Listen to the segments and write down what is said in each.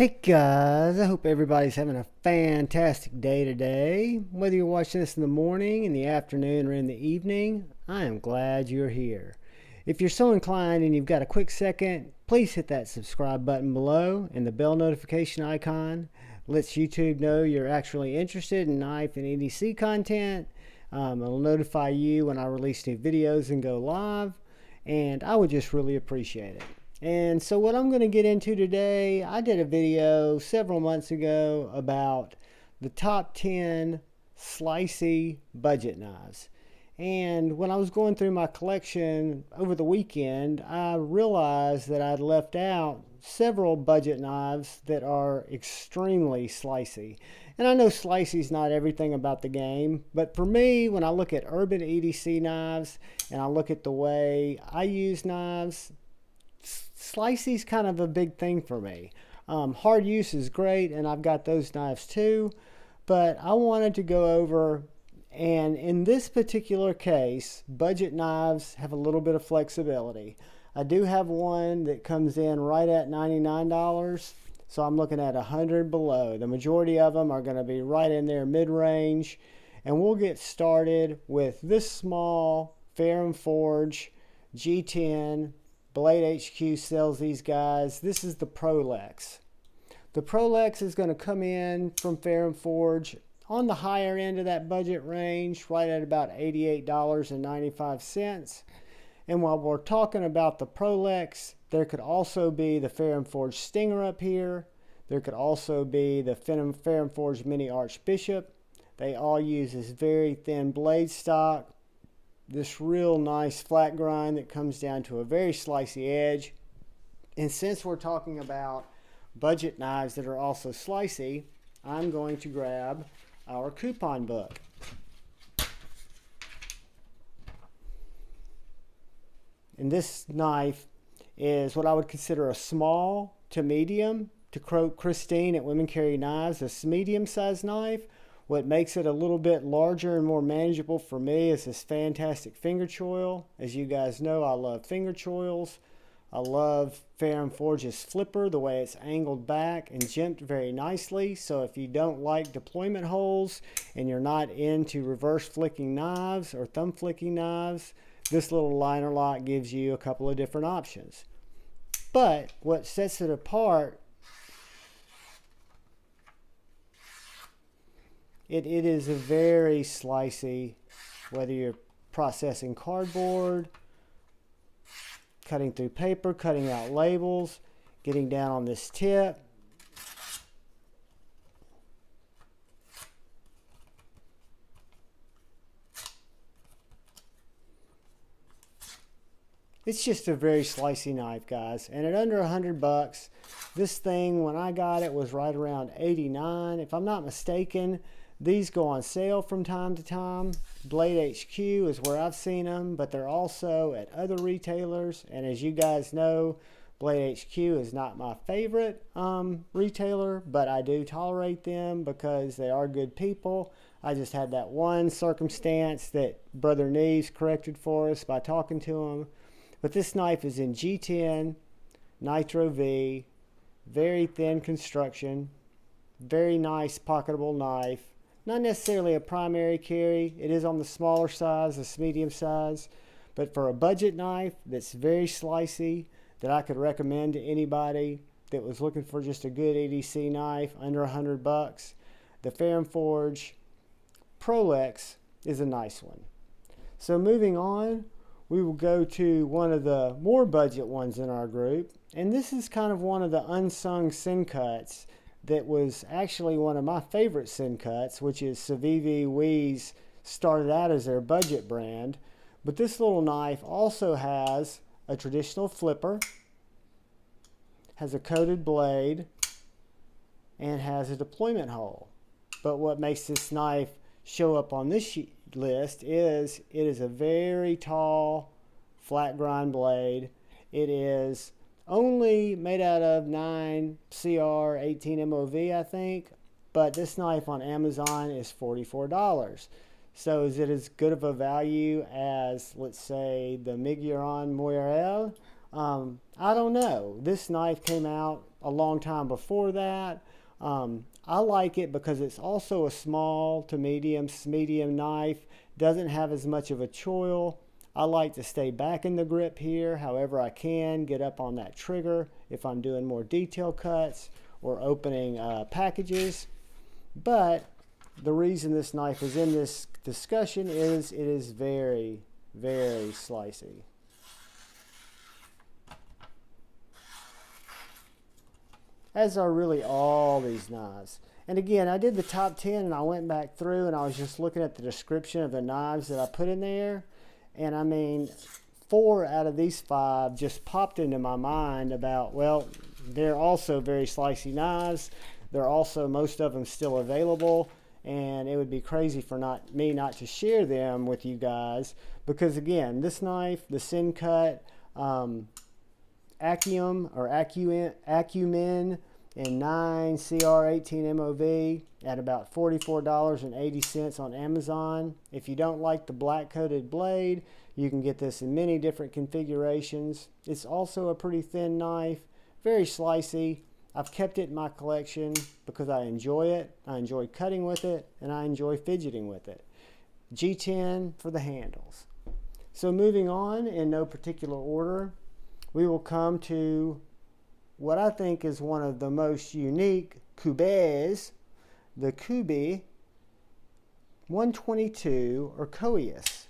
Hey guys, I hope everybody's having a fantastic day today. Whether you're watching this in the morning, in the afternoon, or in the evening, I am glad you're here. If you're so inclined and you've got a quick second, please hit that subscribe button below and the bell notification icon. Lets YouTube know you're actually interested in knife and EDC content. It'll notify you when I release new videos and go live, and I would just really appreciate it. And so what I'm going to get into today, I did a video several months ago about the top 10 Slicey budget knives. And when I was going through my collection over the weekend, I realized that I'd left out several budget knives that are extremely slicey. And I know slicey's not everything about the game, but for me, when I look at urban EDC knives and I look at the way I use knives, Slicey's kind of a big thing for me. Hard use is great, and I've got those knives too, but I wanted to go over, and in this particular case, budget knives have a little bit of flexibility. I do have one that comes in right at $99, so I'm looking at 100 below. The majority of them are going to be right in there mid-range, and we'll get started with this small Ferrum Forge G10. Blade HQ sells these guys. This is the Prolix. The Prolix is going to come in from Ferrum Forge on the higher end of that budget range, right at about $88.95. And while we're talking about the Prolix, there could also be the Ferrum Forge Stinger up here. There could also be the Ferrum Forge Mini Archbishop. They all use this very thin blade stock, this real nice flat grind that comes down to a very slicey edge. And since we're talking about budget knives that are also slicey, I'm going to grab our coupon book. And this knife is what I would consider a small to medium. To quote Christine at Women Carry Knives, a medium-sized knife. What makes it a little bit larger and more manageable for me is this fantastic finger choil. As you guys know, I love finger choils. I love Ferrum Forge's flipper, the way it's angled back and jimped very nicely. So if you don't like deployment holes and you're not into reverse flicking knives or thumb flicking knives, this little liner lock gives you a couple of different options. But what sets it apart, It is a very slicey, whether you're processing cardboard, cutting through paper, cutting out labels, getting down on this tip. It's just a very slicey knife, guys. And at under $100, this thing, when I got it, was right around $89. If I'm not mistaken, these go on sale from time to time. Blade HQ is where I've seen them, but they're also at other retailers. And as you guys know, Blade HQ is not my favorite retailer, but I do tolerate them because they are good people. I just had that one circumstance that Brother Neves corrected for us by talking to him. But this knife is in G10, Nitro V, very thin construction, very nice pocketable knife. Not necessarily a primary carry. It is on the smaller size, this medium size. But for a budget knife that's very slicey, that I could recommend to anybody that was looking for just a good EDC knife under $100, the Ferrum Forge Prolix is a nice one. So moving on, we will go to one of the more budget ones in our group. And this is kind of one of the unsung Sencuts that was actually one of my favorite Sencuts, which is Civivi Wees. Started out as their budget brand. But this little knife also has a traditional flipper, has a coated blade, and has a deployment hole. But what makes this knife show up on this list is it is a very tall flat grind blade. It is only made out of 9 CR 18 MOV, I think, but this knife on Amazon is $44. So is it as good of a value as, let's say, the Migueron Moirel? I don't know. This knife came out a long time before that. I like it because it's also a small to medium knife, doesn't have as much of a choil. I like to stay back in the grip here however I can, get up on that trigger if I'm doing more detail cuts or opening packages. But the reason this knife is in this discussion is it is very, very slicey. As are really all these knives. And again, I did the top 10 and I went back through and I was just looking at the description of the knives that I put in there. And I mean, 4 out of these 5 just popped into my mind about, well, they're also very slicey knives. They're also, most of them still available. And it would be crazy for me not to share them with you guys. Because again, this knife, the Sencut Acumen in 9 CR18 MOV at about $44.80 on Amazon. If you don't like the black coated blade, you can get this in many different configurations. It's also a pretty thin knife, very slicey. I've kept it in my collection because I enjoy it. I enjoy cutting with it and I enjoy fidgeting with it. G10 for the handles. So moving on in no particular order, we will come to what I think is one of the most unique Kubeys, the Kubey 122 or Coeus.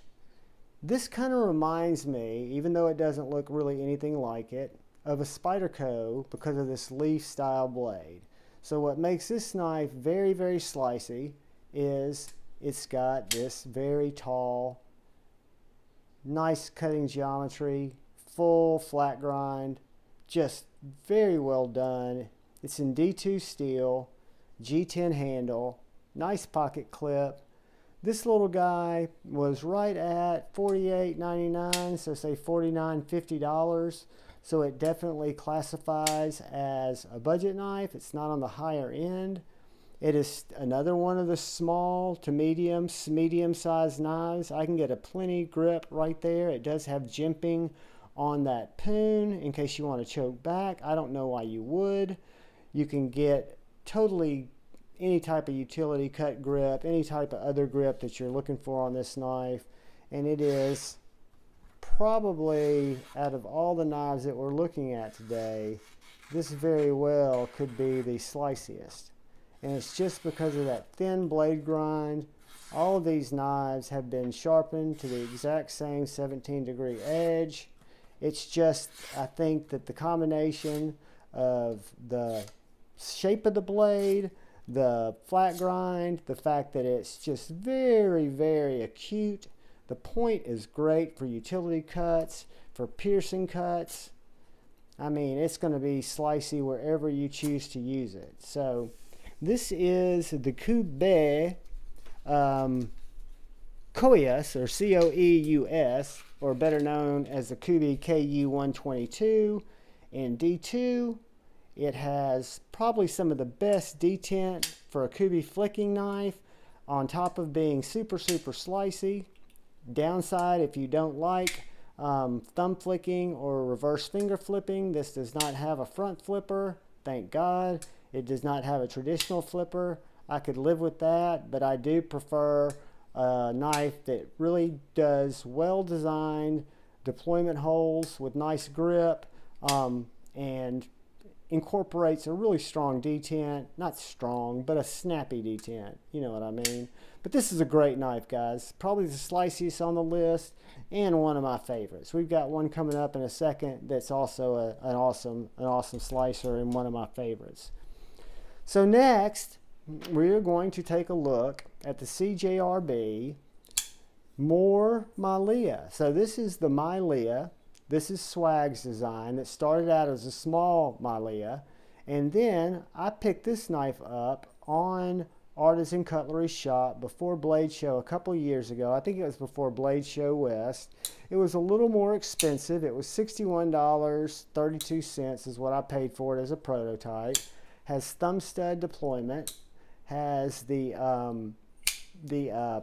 This kind of reminds me, even though it doesn't look really anything like it, of a Spyderco because of this leaf style blade. So what makes this knife very, very slicey is it's got this very tall, nice cutting geometry, full flat grind, just very well done. It's in D2 steel, G10 handle, nice pocket clip. This little guy was right at $48.99, so say $49.50. So it definitely classifies as a budget knife. It's not on the higher end. It is another one of the small to medium-sized knives. I can get a plenty grip right there. It does have jimping on that poon in case you want to choke back. I don't know why you would. You can get totally any type of utility cut grip, any type of other grip that you're looking for on this knife. And it is probably, out of all the knives that we're looking at today, this very well could be the sliciest. And it's just because of that thin blade grind. All of these knives have been sharpened to the exact same 17-degree edge. It's just, I think that the combination of the shape of the blade, the flat grind, the fact that it's just very, very acute. The point is great for utility cuts, for piercing cuts. I mean, it's going to be slicey wherever you choose to use it. So this is the Kubey Coeus, or Coeus, or better known as the Kubey KU122 in D2. It has probably some of the best detent for a Kubey flicking knife, on top of being super, super slicey. Downside, if you don't like thumb flicking or reverse finger flipping, this does not have a front flipper, thank God. It does not have a traditional flipper. I could live with that, but I do prefer a knife that really does well-designed deployment holes with nice grip and incorporates a really strong detent. Not strong, but a snappy detent. You know what I mean? But this is a great knife, guys. Probably the sliciest on the list and one of my favorites. We've got one coming up in a second that's also an awesome slicer and one of my favorites. So next, we're going to take a look at the CJRB Malia. So this is the Maileah. This is Swag's design that started out as a small Maileah. And then I picked this knife up on Artisan Cutlery Shop before Blade Show a couple years ago. I think it was before Blade Show West. It was a little more expensive. It was $61.32 is what I paid for it as a prototype. Has thumb stud deployment. Has the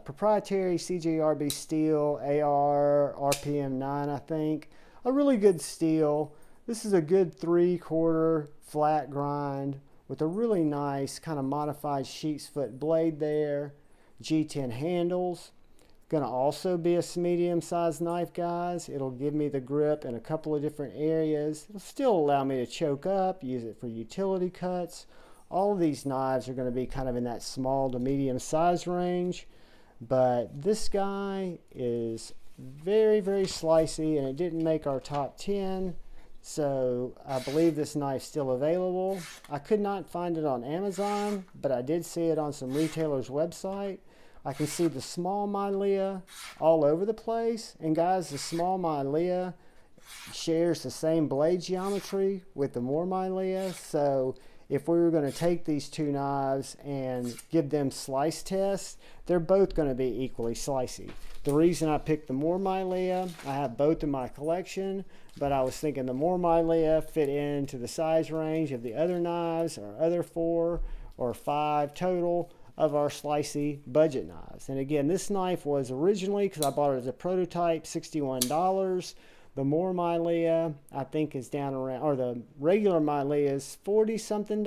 proprietary CJRB steel AR RPM 9, I think. A really good steel. This is a good 3/4 flat grind with a really nice kind of modified sheep's foot blade there. G10 handles. Going to also be a medium-sized knife, guys. It'll give me the grip in a couple of different areas. It'll still allow me to choke up, use it for utility cuts. All of these knives are going to be kind of in that small to medium size range. But this guy is very, very slicey, and it didn't make our top 10. So I believe this knife's still available. I could not find it on Amazon, but I did see it on some retailers' website. I can see the small Maileah all over the place. And guys, the small Maileah shares the same blade geometry with the more Maileah. So if we were going to take these two knives and give them slice tests, they're both going to be equally slicey. The reason I picked the more Maileah, I have both in my collection, but I was thinking the more Maileah fit into the size range of the other knives, or other 4 or 5 total of our slicey budget knives. And again, this knife was originally, because I bought it as a prototype, $61. The more Maileah, I think, is down around, or the regular Maileah is $40-something,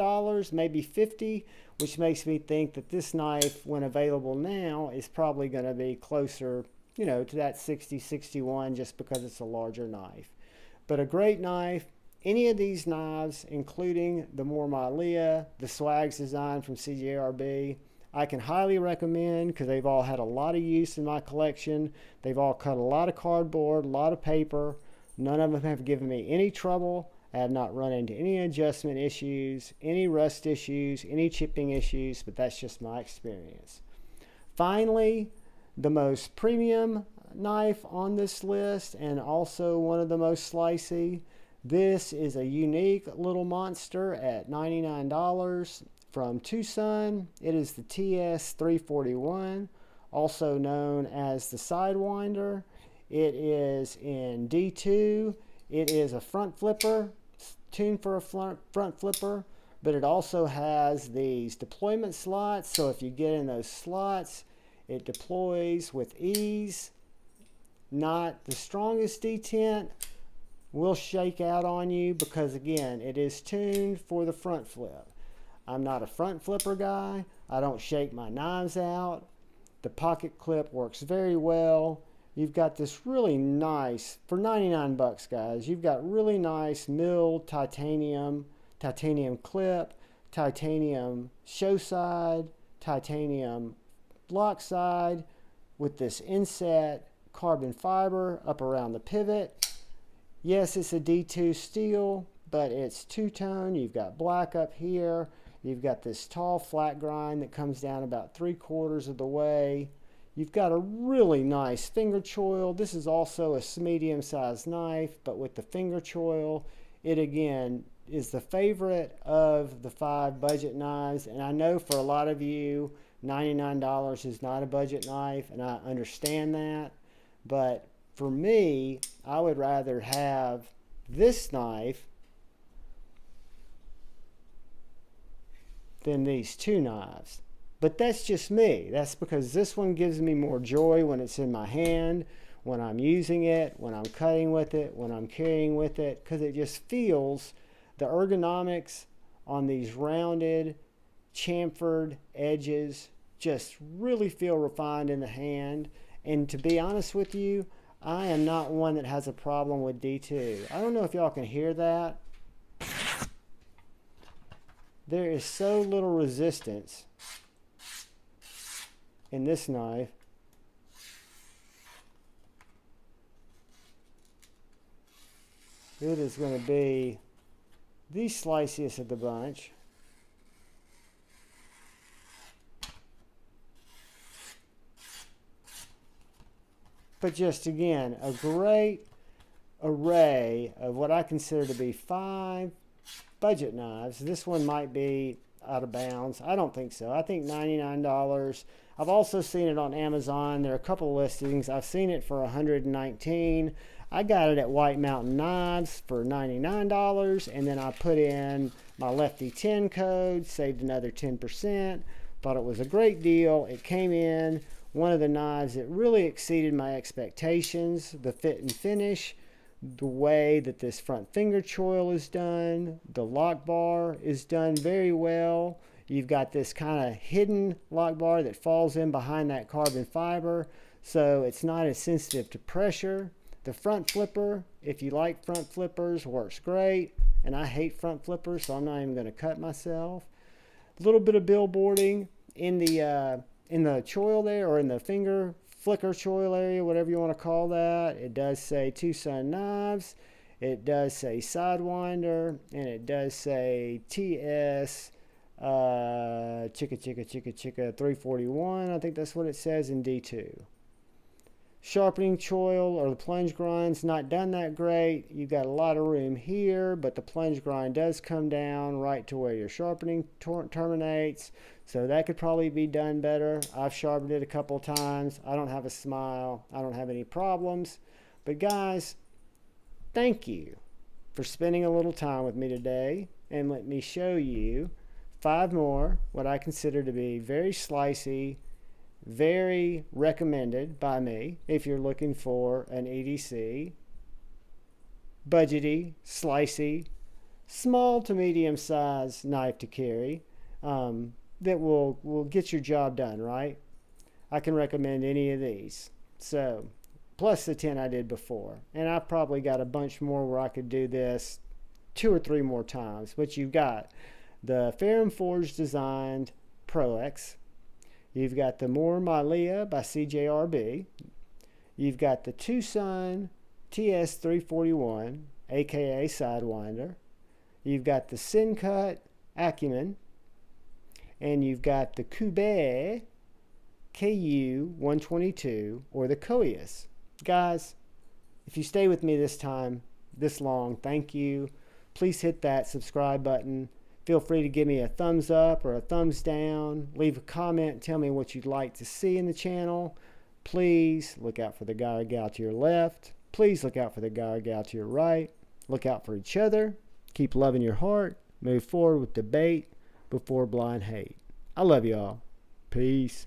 maybe $50, which makes me think that this knife, when available now, is probably going to be closer, you know, to that $60, $61, just because it's a larger knife. But a great knife. Any of these knives, including the more Maileah, the Swags design from CJRB, I can highly recommend, because they've all had a lot of use in my collection. They've all cut a lot of cardboard, a lot of paper. None of them have given me any trouble. I have not run into any adjustment issues, any rust issues, any chipping issues, but that's just my experience. Finally, the most premium knife on this list, and also one of the most slicey. This is a unique little monster at $99. From TwoSun. It is the TS341, also known as the Sidewinder. It is in D2. It is a front flipper, tuned for a front flipper, but it also has these deployment slots. So if you get in those slots, it deploys with ease. Not the strongest detent, will shake out on you, because again, it is tuned for the front flip. I'm not a front flipper guy. I don't shake my knives out. The pocket clip works very well. You've got this really nice, for 99 bucks, guys, you've got really nice milled titanium clip, titanium show side, titanium block side, with this inset carbon fiber up around the pivot. Yes, it's a D2 steel, but it's two-tone. You've got black up here. You've got this tall flat grind that comes down about 3/4 of the way. You've got a really nice finger choil. This is also a medium-sized knife, but with the finger choil, it again is the favorite of the 5 budget knives. And I know for a lot of you, $99 is not a budget knife, and I understand that. But for me, I would rather have this knife than these two knives. But that's just me. That's because this one gives me more joy when it's in my hand, when I'm using it, when I'm cutting with it, when I'm carrying with it, because it just feels, the ergonomics on these rounded, chamfered edges just really feel refined in the hand. And to be honest with you, I am not one that has a problem with D2. I don't know if y'all can hear that. There is so little resistance in this knife. It is going to be the sliciest of the bunch. But just again, a great array of what I consider to be 5 budget knives. This one might be out of bounds. I don't think so. I think $99. I've also seen it on Amazon. There are a couple listings. I've seen it for $119. I got it at White Mountain Knives for $99, and then I put in my Lefty 10 code, saved another 10%. Thought it was a great deal. It came in one of the knives that really exceeded my expectations. The fit and finish, the way that this front finger choil is done. The lock bar is done very well. You've got this kind of hidden lock bar that falls in behind that carbon fiber, so it's not as sensitive to pressure. The front flipper, if you like front flippers, works great. And I hate front flippers, so I'm not even going to cut myself. A little bit of billboarding in the choil there, or in the finger flicker choil area, whatever you want to call that. It does say TwoSun knives. It does say Sidewinder, and it does say TS Chicka 341. I think that's what it says in D2. Sharpening choil or the plunge grind's not done that great. You've got a lot of room here, but the plunge grind does come down right to where your sharpening terminates. So that could probably be done better. I've sharpened it a couple times. I don't have a smile. I don't have any problems. But guys, thank you for spending a little time with me today, and let me show you 5 more what I consider to be very slicey, very recommended by me if you're looking for an EDC, budgety, slicey, small to medium size knife to carry that will get your job done, right? I can recommend any of these. So, plus the 10 I did before. And I've probably got a bunch more where I could do this 2 or 3 more times. But you've got the Ferrum Forge designed Prolix. You've got the Maileah by CJRB. You've got the TwoSun TS341, aka Sidewinder. You've got the Sencut Acumen. And you've got the Kubey KU122, or the Coeus. Guys, if you stay with me this long, thank you. Please hit that subscribe button. Feel free to give me a thumbs up or a thumbs down. Leave a comment. Tell me what you'd like to see in the channel. Please look out for the guy or gal to your left. Please look out for the guy or gal to your right. Look out for each other. Keep loving your heart. Move forward with debate before blind hate. I love y'all. Peace.